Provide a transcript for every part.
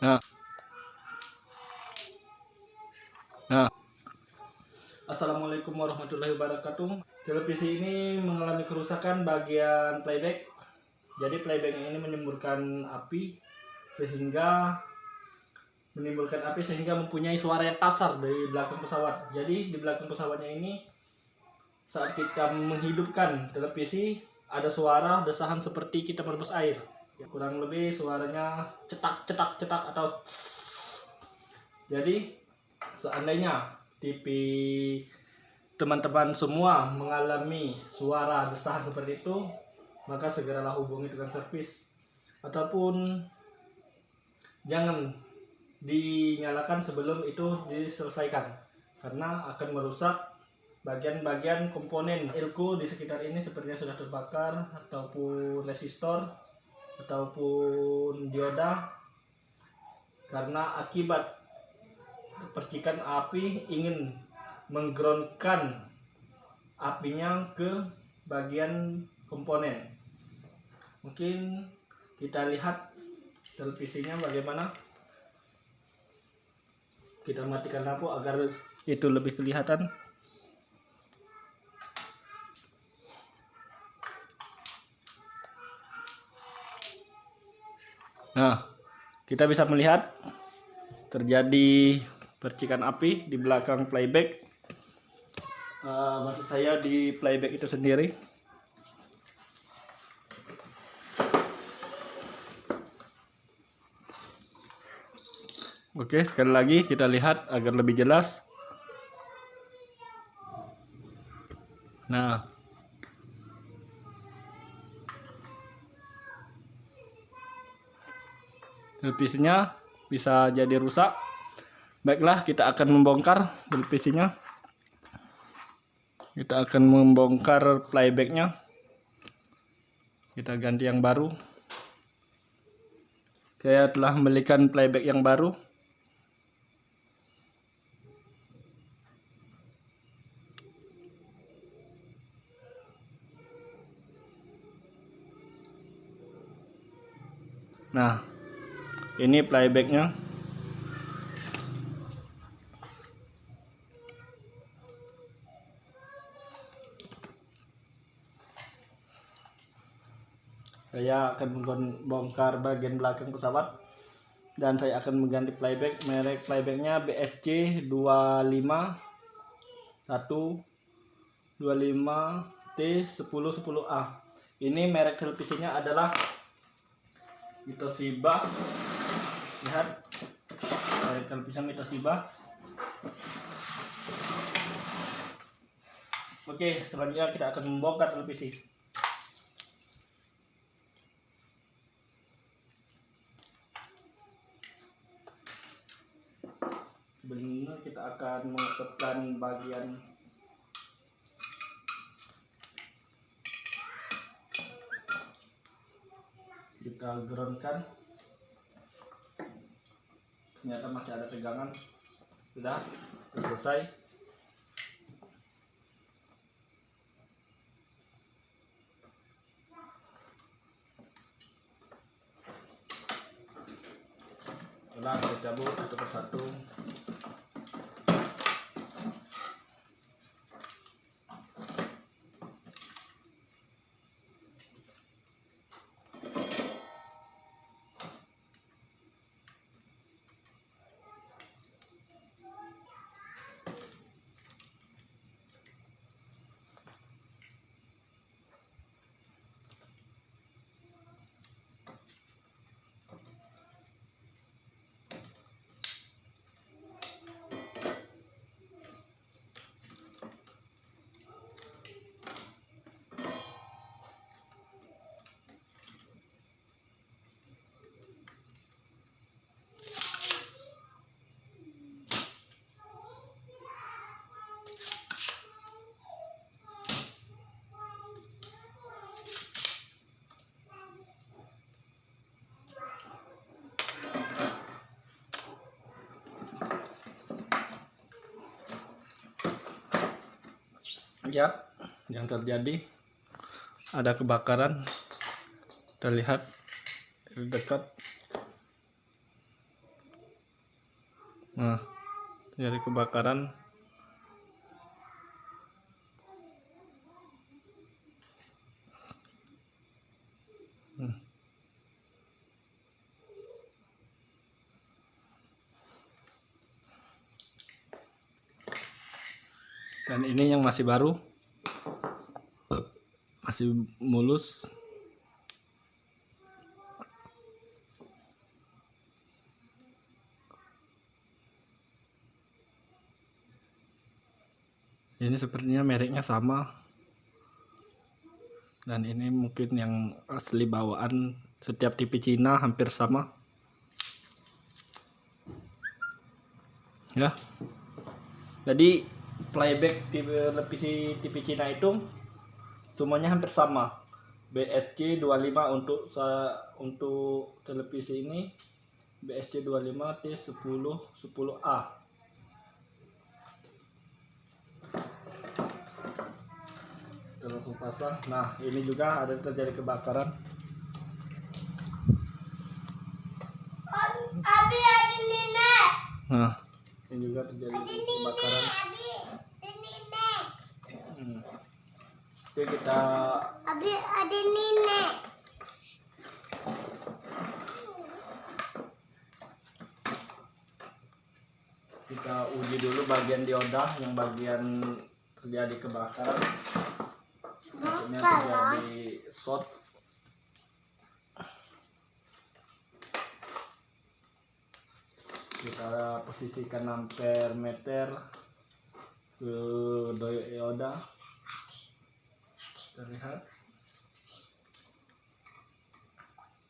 Nah, nah. Assalamualaikum warahmatullahi wabarakatuh. Televisi ini mengalami kerusakan bagian playback. Jadi playback ini menimbulkan api sehingga mempunyai suara yang kasar dari belakang pesawat. Jadi di belakang pesawatnya ini saat kita menghidupkan televisi ada suara desahan seperti kita merebus air. Kurang lebih suaranya cetak cetak cetak atau jadi seandainya TV teman-teman semua mengalami suara desahan seperti itu, maka segeralah hubungi tukang servis, ataupun jangan dinyalakan sebelum itu diselesaikan karena akan merusak bagian-bagian komponen elko di sekitar ini sepertinya sudah terbakar, ataupun resistor ataupun dioda, karena akibat percikan api ingin menggroundkan apinya ke bagian komponen. Mungkin kita lihat televisinya bagaimana. Kita matikan lampu agar itu lebih kelihatan. Nah, kita bisa melihat terjadi percikan api di belakang playback. Maksud saya di playback itu sendiri. Oke, sekali lagi kita lihat agar lebih jelas. Nah, televisinya bisa jadi rusak. Baiklah, kita akan membongkar televisinya. Kita akan membongkar playbacknya. Kita ganti yang baru. Saya telah membelikan playback yang baru. Nah, ini playbacknya. Saya akan membongkar bagian belakang pesawat dan saya akan mengganti playback. Merek playbacknya BSC 25125T1010A. Ini merek televisinya adalah Toshiba. Lihat, merek televisi Toshiba. Oke, selanjutnya kita akan membongkar televisi. Sebelumnya kita akan mengesepkan bagian kita groundkan. Ternyata masih ada tegangan. Sudah selesai. Setelah kita cabut satu persatu. Lihat yang terjadi, ada kebakaran. Kita lihat dari dekat. Nah, dari kebakaran. Dan ini yang masih baru, masih mulus. Ini sepertinya mereknya sama, dan ini mungkin yang asli bawaan. Setiap TV Cina hampir sama ya. Jadi playback televisi TV Cina itu semuanya hampir sama. BSC 25 untuk televisi ini, BSC 25 T10 10A. Kita langsung pasang. Nah, ini juga ada terjadi kebakaran. Abi ada nenek. Nah, ini juga terjadi kebakaran. Oke, kita Abi ada nenek. kita uji dulu bagian dioda yang bagian terjadi kebakaran. Maksudnya terjadi short. Kita posisikan ampere meter ke dioda. Terlihat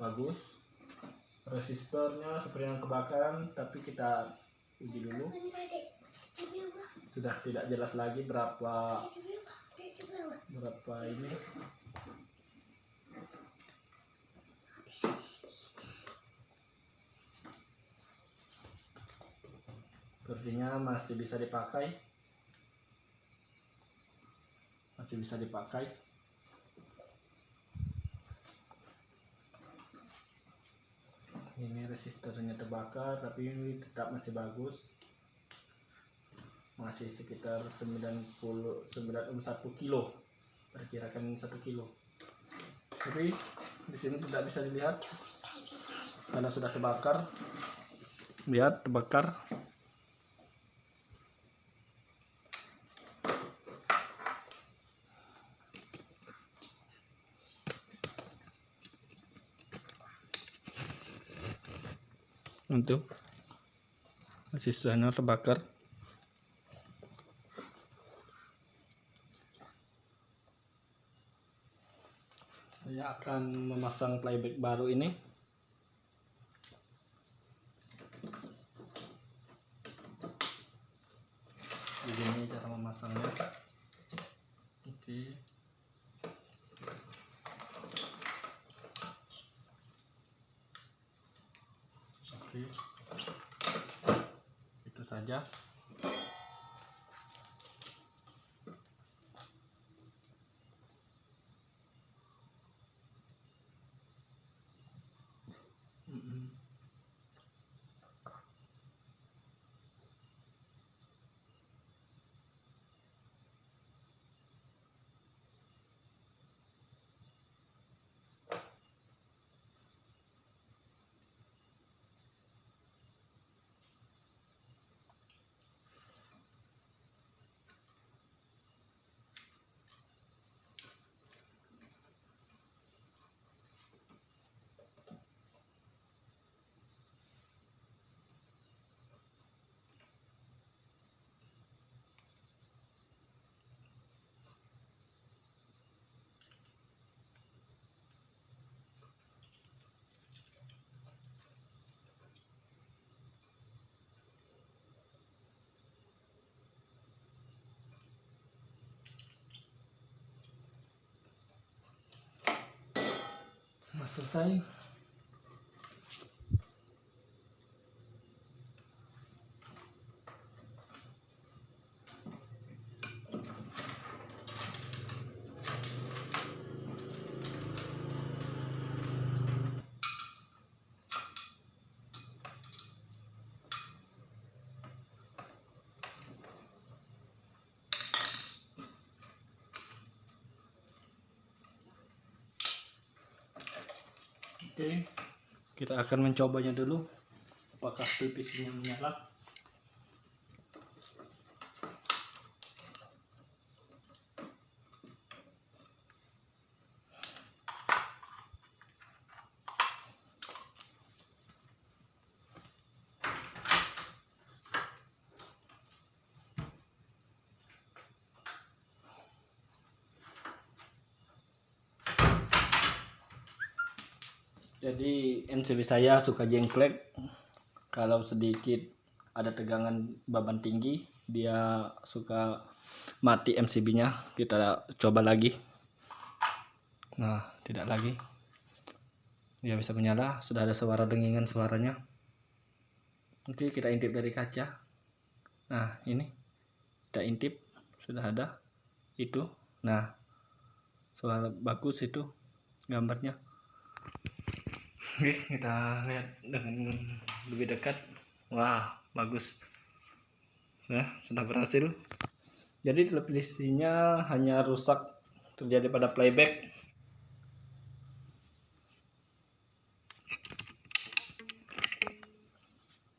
bagus. Resistornya seperti yang kebakaran, tapi kita uji dulu. Sudah tidak jelas lagi berapa ini. Sepertinya masih bisa dipakai. Ini resistornya terbakar, tapi ini tetap masih bagus. Masih sekitar 1 kilo, perkirakan 1 kilo. Tapi di sini tidak bisa dilihat karena sudah terbakar. Lihat, terbakar. Untuk sisanya terbakar. Saya akan memasang playback baru ini. Begini cara memasangnya. Oke. Itu saja. Nah, selesai. Oke, kita akan mencobanya dulu apakah televisinya menyala. Jadi MCB saya suka jengklek. Kalau sedikit ada tegangan beban tinggi, dia suka mati MCB-nya. Kita coba lagi. Nah, tidak lagi. Dia bisa menyala, sudah ada suara dengingan suaranya. Oke, kita intip dari kaca. Nah, ini kita intip, sudah ada itu. Nah, suara bagus itu gambarnya. Oke, kita lihat dengan lebih dekat. Wah, bagus. Nah, sudah berhasil. Jadi televisinya hanya rusak terjadi pada playback.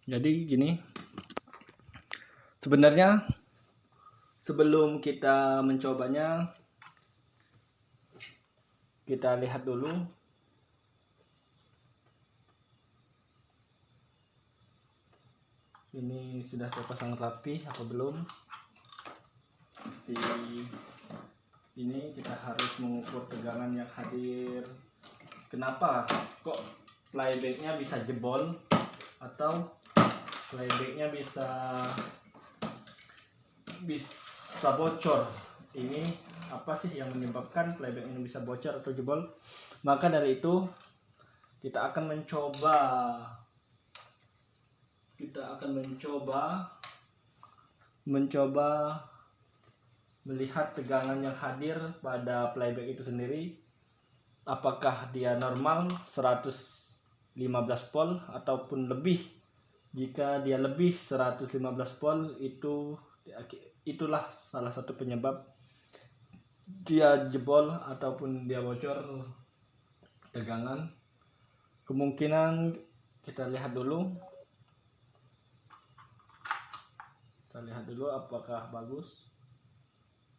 Jadi gini. Sebenarnya sebelum kita mencobanya, kita lihat dulu ini sudah terpasang rapi apa belum. Di ini kita harus mengukur tegangan yang hadir. Kenapa kok playbacknya bisa jebol atau playbacknya bisa bocor? Ini apa sih yang menyebabkan playback ini bisa bocor atau jebol? Maka dari itu kita akan mencoba melihat tegangan yang hadir pada playback itu sendiri, apakah dia normal 115 volt ataupun lebih. Jika dia lebih 115 volt, itulah salah satu penyebab dia jebol ataupun dia bocor tegangan. Kemungkinan kita lihat dulu apakah bagus.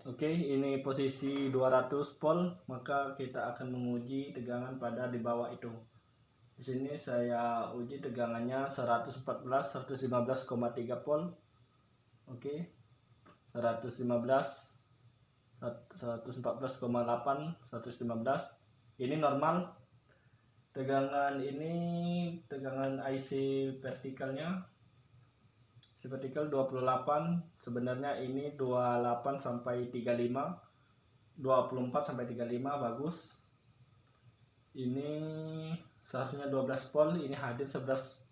Oke, ini posisi 200 volt, maka kita akan menguji tegangan pada di bawah itu. Di sini saya uji tegangannya 115,3 volt. Oke. 114,8, 115. Ini normal. Tegangan IC vertikalnya vertikal 28, sebenarnya ini 28 sampai 35, 24 sampai 35 bagus. Ini seharusnya 12 volt, ini hadir 11,6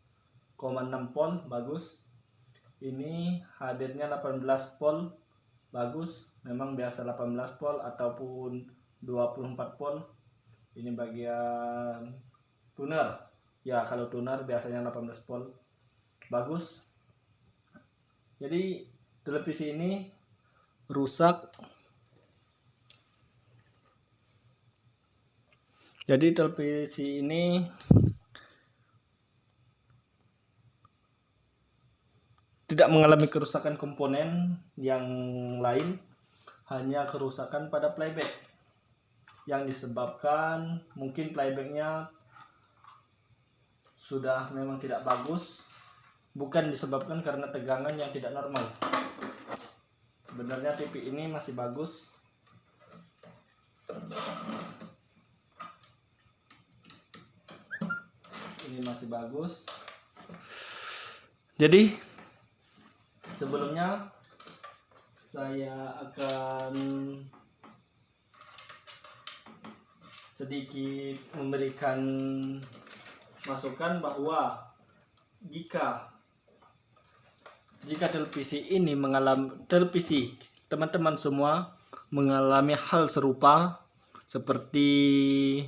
volt bagus. Ini hadirnya 18 volt bagus, memang biasa 18 volt ataupun 24 volt. Ini bagian tuner. Ya, kalau tuner biasanya 18 volt. Bagus. Jadi televisi ini rusak. Jadi televisi ini tidak mengalami kerusakan komponen yang lain, hanya kerusakan pada playback yang disebabkan mungkin playbacknya sudah memang tidak bagus, bukan disebabkan karena tegangan yang tidak normal. Sebenarnya TV ini masih bagus. Ini masih bagus. Jadi sebelumnya saya akan sedikit memberikan masukan bahwa jika televisi teman-teman semua mengalami hal serupa, seperti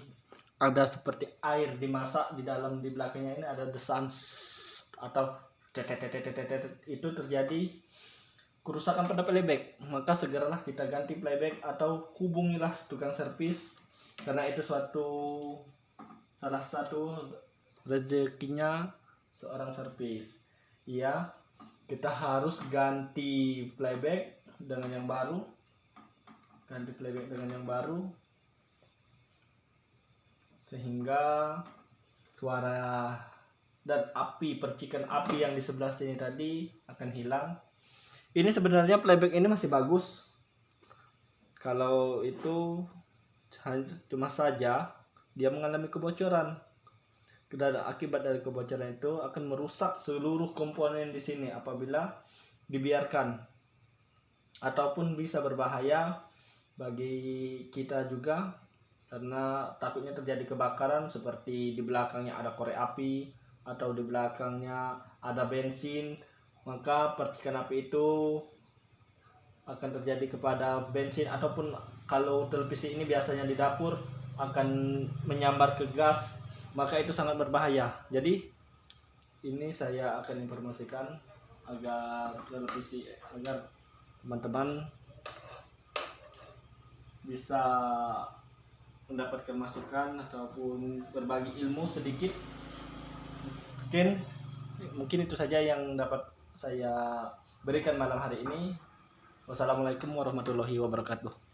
air dimasak di belakangnya ini ada desahan atau itu terjadi kerusakan pada playback, maka segeralah kita ganti playback atau hubungilah tukang servis, karena itu suatu salah satu rezekinya seorang servis. Iya, kita harus ganti playback dengan yang baru. Sehingga suara dan percikan api yang di sebelah sini tadi akan hilang. Ini sebenarnya playback ini masih bagus. Kalau itu cuma saja dia mengalami kebocoran. Dan akibat dari kebocoran itu akan merusak seluruh komponen di sini apabila dibiarkan, ataupun bisa berbahaya bagi kita juga karena takutnya terjadi kebakaran seperti di belakangnya ada korek api atau di belakangnya ada bensin, maka percikan api itu akan terjadi kepada bensin, ataupun kalau televisi ini biasanya di dapur akan menyambar ke gas, maka itu sangat berbahaya. Jadi ini saya akan informasikan agar teman-teman bisa mendapatkan masukan ataupun berbagi ilmu sedikit. Mungkin itu saja yang dapat saya berikan malam hari ini. Wassalamualaikum warahmatullahi wabarakatuh.